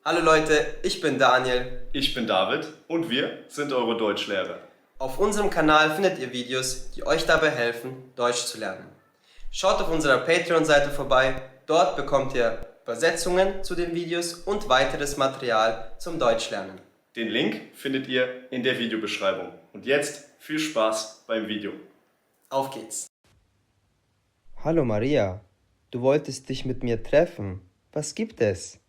Hallo Leute, ich bin Daniel. Ich bin David und wir sind eure Deutschlehrer. Auf unserem Kanal findet ihr Videos, die euch dabei helfen, Deutsch zu lernen. Schaut auf unserer Patreon-Seite vorbei, dort bekommt ihr Übersetzungen zu den Videos und weiteres Material zum Deutschlernen. Den Link findet ihr in der Videobeschreibung. Und jetzt viel Spaß beim Video. Auf geht's! Hallo Maria, du wolltest dich mit mir treffen. Was gibt es?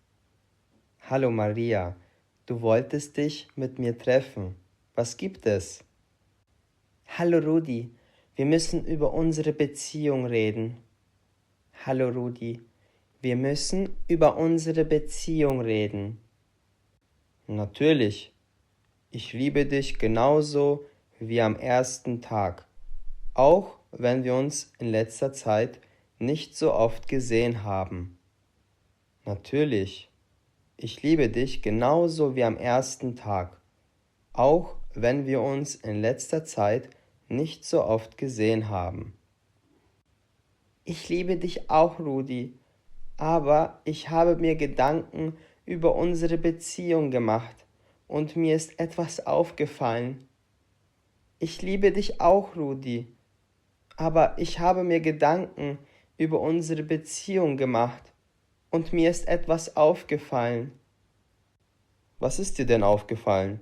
Hallo Maria, du wolltest dich mit mir treffen. Was gibt es? Hallo Rudi, wir müssen über unsere Beziehung reden. Hallo Rudi, wir müssen über unsere Beziehung reden. Natürlich, ich liebe dich genauso wie am ersten Tag, auch wenn wir uns in letzter Zeit nicht so oft gesehen haben. Natürlich, ich liebe dich genauso wie am ersten Tag, auch wenn wir uns in letzter Zeit nicht so oft gesehen haben. Ich liebe dich auch, Rudi, aber ich habe mir Gedanken über unsere Beziehung gemacht und mir ist etwas aufgefallen. Ich liebe dich auch, Rudi, aber ich habe mir Gedanken über unsere Beziehung gemacht und mir ist etwas aufgefallen. Was ist dir denn aufgefallen?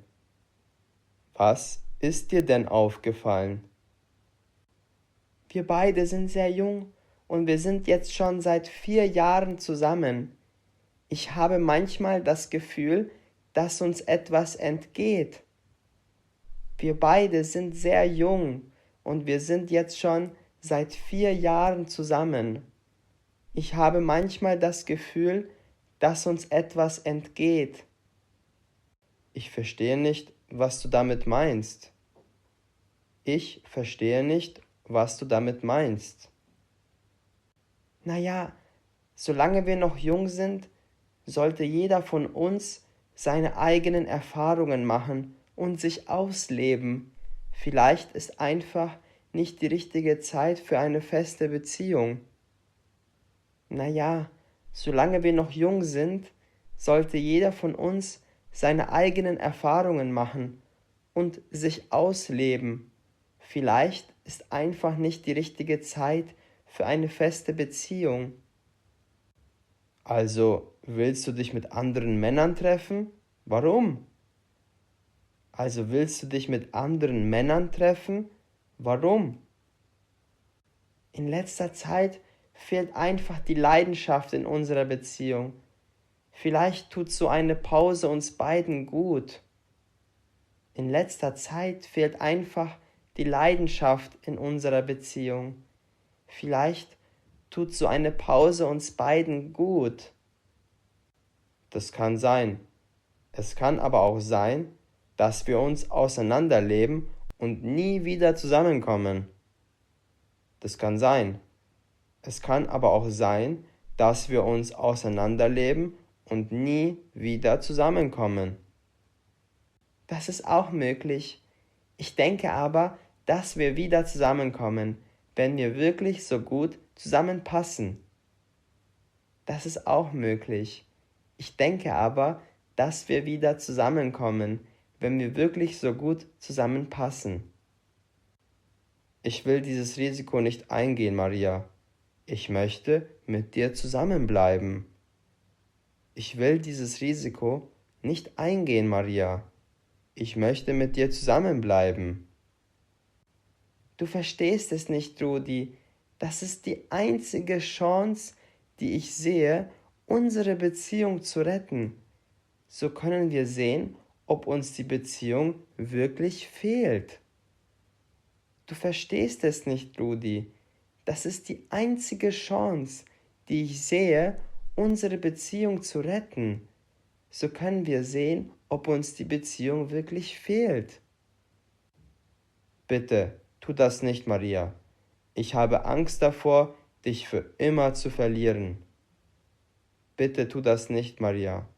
Was ist dir denn aufgefallen? Wir beide sind sehr jung und wir sind jetzt schon seit 4 Jahren zusammen. Ich habe manchmal das Gefühl, dass uns etwas entgeht. Wir beide sind sehr jung und wir sind jetzt schon seit 4 Jahren zusammen. Ich habe manchmal das Gefühl, dass uns etwas entgeht. Ich verstehe nicht, was du damit meinst. Ich verstehe nicht, was du damit meinst. Naja, solange wir noch jung sind, sollte jeder von uns seine eigenen Erfahrungen machen und sich ausleben. Vielleicht ist einfach nicht die richtige Zeit für eine feste Beziehung. Naja, solange wir noch jung sind, sollte jeder von uns seine eigenen Erfahrungen machen und sich ausleben. Vielleicht ist einfach nicht die richtige Zeit für eine feste Beziehung. Also, willst du dich mit anderen Männern treffen? Warum? Also willst du dich mit anderen Männern treffen? Warum? In letzter Zeit fehlt einfach die Leidenschaft in unserer Beziehung. Vielleicht tut so eine Pause uns beiden gut. In letzter Zeit fehlt einfach die Leidenschaft in unserer Beziehung. Vielleicht tut so eine Pause uns beiden gut. Das kann sein. Es kann aber auch sein, dass wir uns auseinanderleben und nie wieder zusammenkommen. Das kann sein. Es kann aber auch sein, dass wir uns auseinanderleben und nie wieder zusammenkommen. Das ist auch möglich. Ich denke aber, dass wir wieder zusammenkommen, wenn wir wirklich so gut zusammenpassen. Das ist auch möglich. Ich denke aber, dass wir wieder zusammenkommen, wenn wir wirklich so gut zusammenpassen. Ich will dieses Risiko nicht eingehen, Maria. Ich möchte mit dir zusammenbleiben. Ich will dieses Risiko nicht eingehen, Maria. Ich möchte mit dir zusammenbleiben. Du verstehst es nicht, Rudi. Das ist die einzige Chance, die ich sehe, unsere Beziehung zu retten. So können wir sehen, ob uns die Beziehung wirklich fehlt. Du verstehst es nicht, Rudi. Das ist die einzige Chance, die ich sehe, unsere Beziehung zu retten. So können wir sehen, ob uns die Beziehung wirklich fehlt. Bitte, tu das nicht, Maria. Ich habe Angst davor, dich für immer zu verlieren. Bitte tu das nicht, Maria.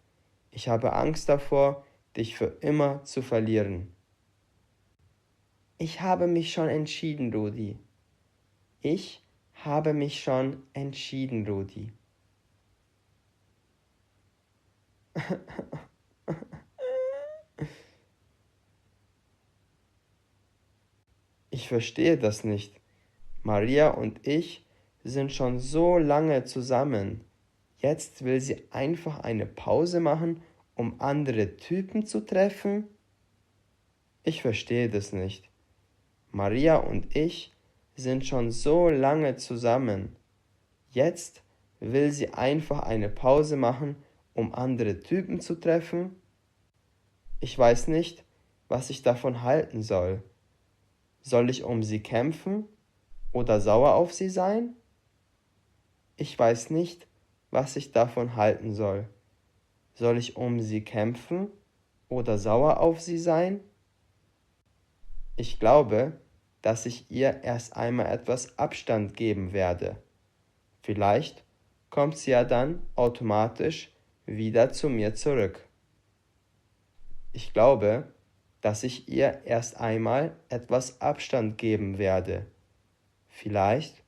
Ich habe Angst davor, dich für immer zu verlieren. Ich habe mich schon entschieden, Rudi. Ich habe mich schon entschieden, Rudi. Ich verstehe das nicht. Maria und ich sind schon so lange zusammen. Jetzt will sie einfach eine Pause machen, um andere Typen zu treffen? Ich verstehe das nicht. Maria und ich sind schon so lange zusammen. Jetzt will sie einfach eine Pause machen, um andere Typen zu treffen? Ich weiß nicht, was ich davon halten soll. Soll ich um sie kämpfen oder sauer auf sie sein? Ich weiß nicht, was ich davon halten soll. Soll ich um sie kämpfen oder sauer auf sie sein? Ich glaube, dass ich ihr erst einmal etwas Abstand geben werde. Vielleicht kommt sie ja dann automatisch wieder zu mir zurück. Ich glaube, dass ich ihr erst einmal etwas Abstand geben werde. Vielleicht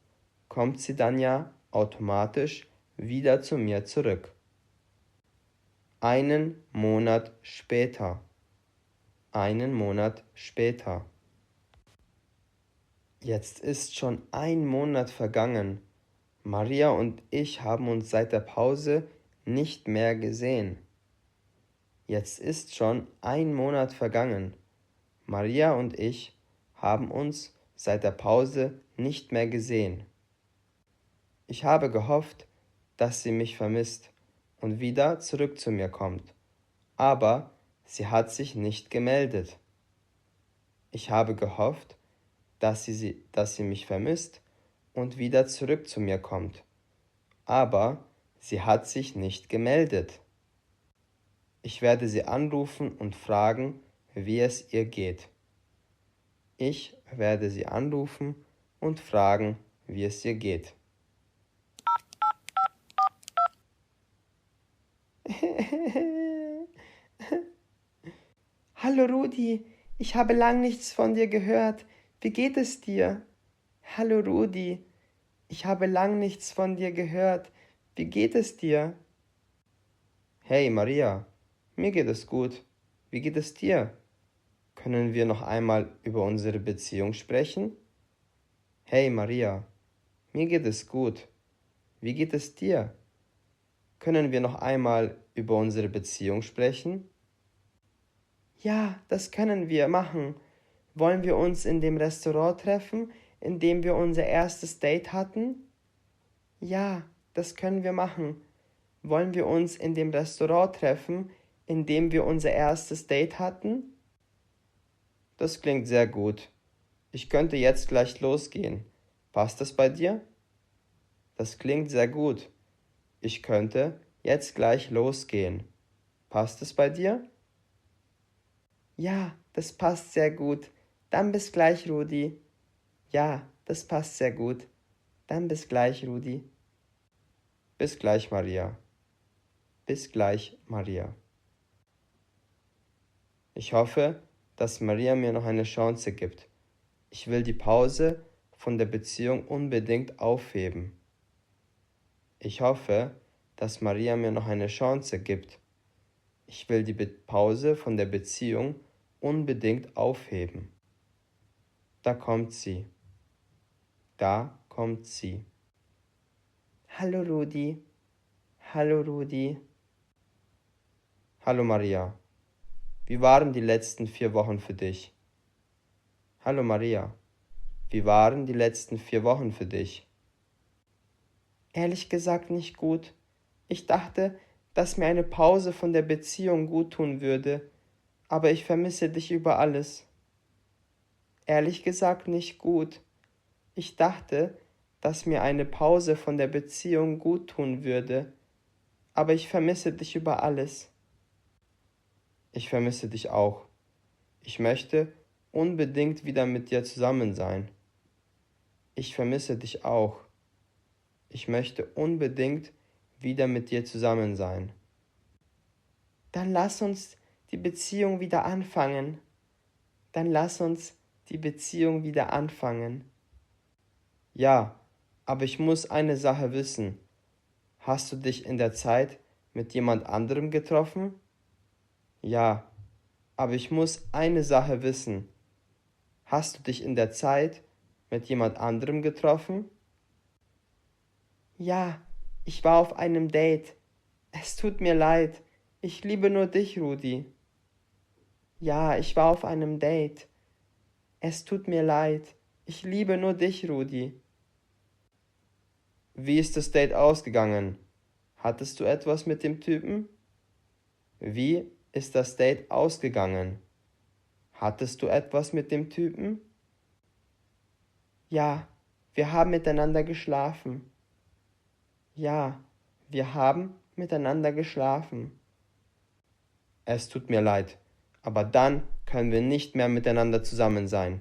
kommt sie dann ja automatisch wieder zu mir zurück. Einen Monat später. Einen Monat später. Jetzt ist schon ein Monat vergangen. Maria und ich haben uns seit der Pause nicht mehr gesehen. Jetzt ist schon ein Monat vergangen. Maria und ich haben uns seit der Pause nicht mehr gesehen. Ich habe gehofft, dass sie mich vermisst und wieder zurück zu mir kommt, aber sie hat sich nicht gemeldet. Ich habe gehofft, dass sie mich vermisst und wieder zurück zu mir kommt, aber sie hat sich nicht gemeldet. Ich werde sie anrufen und fragen, wie es ihr geht. Ich werde sie anrufen und fragen, wie es ihr geht. Hallo Rudi, ich habe lang nichts von dir gehört. Wie geht es dir? Hallo Rudi, ich habe lang nichts von dir gehört. Wie geht es dir? Hey Maria, mir geht es gut. Wie geht es dir? Können wir noch einmal über unsere Beziehung sprechen? Hey Maria, mir geht es gut. Wie geht es dir? Können wir noch einmal über unsere Beziehung sprechen? Ja, das können wir machen. Wollen wir uns in dem Restaurant treffen, in dem wir unser erstes Date hatten? Ja, das können wir machen. Wollen wir uns in dem Restaurant treffen, in dem wir unser erstes Date hatten? Das klingt sehr gut. Ich könnte jetzt gleich losgehen. Passt das bei dir? Das klingt sehr gut. Ich könnte jetzt gleich losgehen. Passt es bei dir? Ja, das passt sehr gut. Dann bis gleich, Rudi. Ja, das passt sehr gut. Dann bis gleich, Rudi. Bis gleich, Maria. Bis gleich, Maria. Ich hoffe, dass Maria mir noch eine Chance gibt. Ich will die Pause von der Beziehung unbedingt aufheben. Ich hoffe, dass Maria mir noch eine Chance gibt. Ich will die Pause von der Beziehung unbedingt aufheben. Da kommt sie. Da kommt sie. Hallo Rudi. Hallo Rudi. Hallo Maria. Wie waren die letzten 4 Wochen für dich? Hallo Maria. Wie waren die letzten 4 Wochen für dich? Ehrlich gesagt nicht gut. Ich dachte, dass mir eine Pause von der Beziehung gut tun würde, aber ich vermisse dich über alles. Ehrlich gesagt nicht gut. Ich dachte, dass mir eine Pause von der Beziehung gut tun würde, aber ich vermisse dich über alles. Ich vermisse dich auch. Ich möchte unbedingt wieder mit dir zusammen sein. Ich vermisse dich auch. Ich möchte unbedingt wieder mit dir zusammen sein. Dann lass uns die Beziehung wieder anfangen. Dann lass uns die Beziehung wieder anfangen. Ja, aber ich muss eine Sache wissen. Hast du dich in der Zeit mit jemand anderem getroffen? Ja, aber ich muss eine Sache wissen. Hast du dich in der Zeit mit jemand anderem getroffen? Ja, ich war auf einem Date. Es tut mir leid. Ich liebe nur dich, Rudi. Ja, ich war auf einem Date. Es tut mir leid. Ich liebe nur dich, Rudi. Wie ist das Date ausgegangen? Hattest du etwas mit dem Typen? Wie ist das Date ausgegangen? Hattest du etwas mit dem Typen? Ja, wir haben miteinander geschlafen. Ja, wir haben miteinander geschlafen. Es tut mir leid, aber dann können wir nicht mehr miteinander zusammen sein.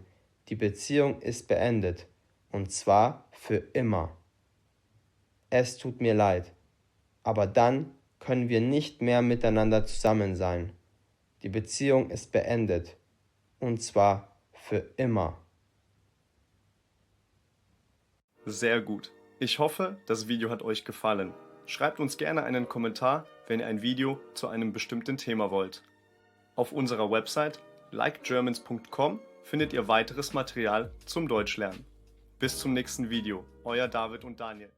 Die Beziehung ist beendet, und zwar für immer. Es tut mir leid, aber dann können wir nicht mehr miteinander zusammen sein. Die Beziehung ist beendet, und zwar für immer. Sehr gut. Ich hoffe, das Video hat euch gefallen. Schreibt uns gerne einen Kommentar, wenn ihr ein Video zu einem bestimmten Thema wollt. Auf unserer Website likegermans.com findet ihr weiteres Material zum Deutschlernen. Bis zum nächsten Video. Euer David und Daniel.